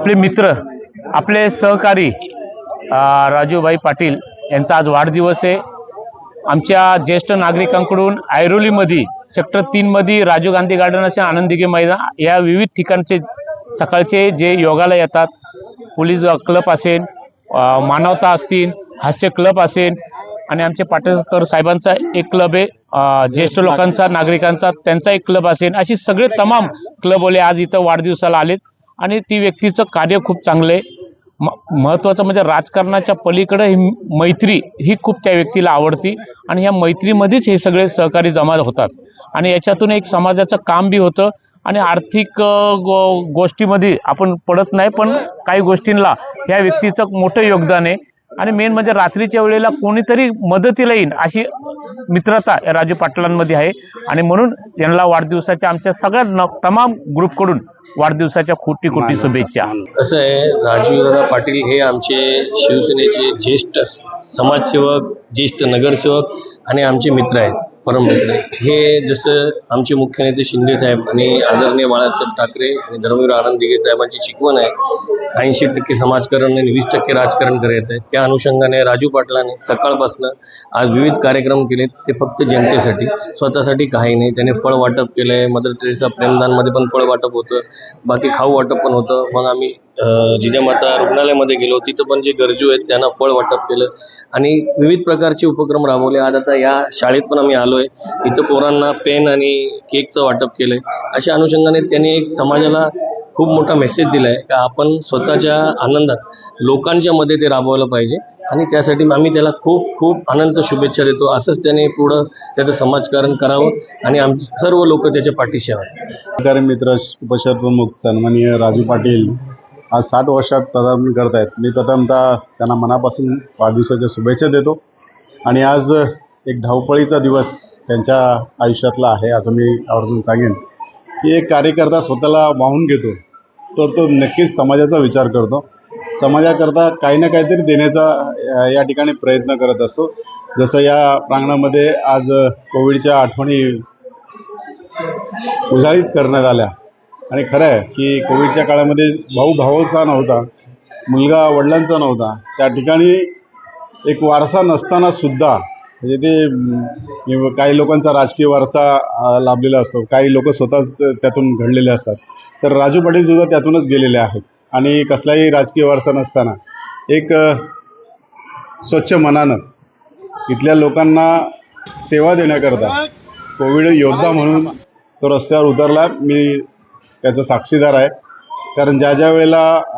आपले मित्र, आपले सहकारी राजूभाई पाटील यांचा आज वाढदिवस आहे। आमच्या ज्येष्ठ नागरिकांकडून ऐरोलीमध्ये सेक्टर 3 मध्ये राजीव गांधी गार्डन असे आनंदिके मैदान या विविध ठिकाणचे सकाळचे जे योगाला येतात, पोलीस क्लब असेल, मानवता असतील, हास्य क्लब असेल आणि आमचे पाटेकर साहेबांचा एक क्लब आहे, ज्येष्ठ लोकांचा नागरिकांचा त्यांचा एक क्लब असेल, अशी सगळे तमाम क्लबवाले आज इथं वाढदिवसाला आलेत आणि ती व्यक्तीचं कार्य खूप चांगलं आहे। महत्त्वाचं म्हणजे राजकारणाच्या पलीकडे ही मैत्री ही खूप त्या व्यक्तीला आवडती आणि ह्या मैत्रीमध्येच हे सगळे सहकारी जमा होतात आणि याच्यातून एक समाजाचं काम बी होतं आणि आर्थिक गोष्टीमध्ये आपण पडत नाही, पण काही गोष्टींना ह्या व्यक्तीचं मोठं योगदान आहे आणि मेन म्हणजे रात्रीच्या वेळेला कोणीतरी मदतीला येईल अशी मित्रता या राजू पाटलांमध्ये आहे आणि म्हणून यांना वाढदिवसाच्या आमच्या सगळ्या तमाम ग्रुपकडून वाढदिवसाच्या कोटी कोटी शुभेच्छा। कसं आहे, राजूदादा पाटील हे आमचे शिवसेनेचे ज्येष्ठ समाजसेवक, ज्येष्ठ नगरसेवक आणि आमचे मित्र आहेत, परममित्र। हे जसं आमचे मुख्य नेते शिंदे साहेब आणि आदरणीय बाळासाहेब ठाकरे आणि धर्मवीर आनंद दिघे साहेबांची शिकवण आहे, 80% समाजकारण आणि 20% राजकारण करायचं आहे। त्या अनुषंगाने राजू पाटलाने सकाळपासून आज विविध कार्यक्रम केले, ते फक्त जनतेसाठी, स्वतःसाठी काही नाही। त्याने फळ वाटप केलंय, मदर टेरेसा प्रेमदानमध्ये पण फळ वाटप होतं, बाकी खाऊ वाटप पण होतं। मग आम्ही जिजामाता रुग्णालयामध्ये गेलो, तिथं पण जे गरजू आहेत त्यांना फळ वाटप केलं आणि विविध प्रकारचे उपक्रम राबवले। आज आता या शाळेत पण आम्ही आलोय, इथं पोरांना पेन आणि केकचं वाटप केलंय। अशा अनुषंगाने त्यांनी एक समाजाला खूप मोठा मेसेज दिलाय का आपण स्वतःच्या आनंदात लोकांच्या मध्ये ते राबवलं पाहिजे आणि त्यासाठी आम्ही त्याला खूप खूप अनंत शुभेच्छा देतो। असंच त्याने पुढं त्याचं समाजकारण करावं आणि आमचे सर्व लोक त्याच्या पाठीशी आहेत। मित्र उपशहर प्रमुख सन्माननीय राजू पाटील आज 60 वर्षात पदार्पण करत आहेत। मी प्रथमतः त्यांना मनापासून वाढदिवसाच्या शुभेच्छा देतो आणि आज एक धावपळीचा दिवस त्यांच्या आयुष्यातला आहे असं मी आवर्जून सांगेन की एक कार्यकर्ता स्वतःला वाहून घेतो तर तो नक्कीच समाजाचा विचार करतो, समाजाकरता काही ना काहीतरी देण्याचा या ठिकाणी प्रयत्न करत असतो। जसं या प्रांगणामध्ये आज कोविडच्या आठवणी उजाळीत करण्यात आल्या आणि खरं आहे की कोविडच्या काळामध्ये भाऊ भावाचा नव्हता, मुलगा वडिलांचा नव्हता, त्या ठिकाणी एक वारसा नसताना सुद्धा म्हणजे ते काही लोकांचा राजकीय वारसा लाभलेला असतो, काही लोक स्वतःच त्यातून घडलेले असतात, तर राजू पाटील सुद्धा त्यातूनच गेलेले आहेत आणि कसलाही राजकीय वारसा नसताना एक स्वच्छ मनानं इथल्या लोकांना सेवा देण्याकरता कोविड योद्धा म्हणून तो रस्त्यावर उतरला। मी त्याचा साक्षीदार आहे, कारण ज्या ज्या वेळेला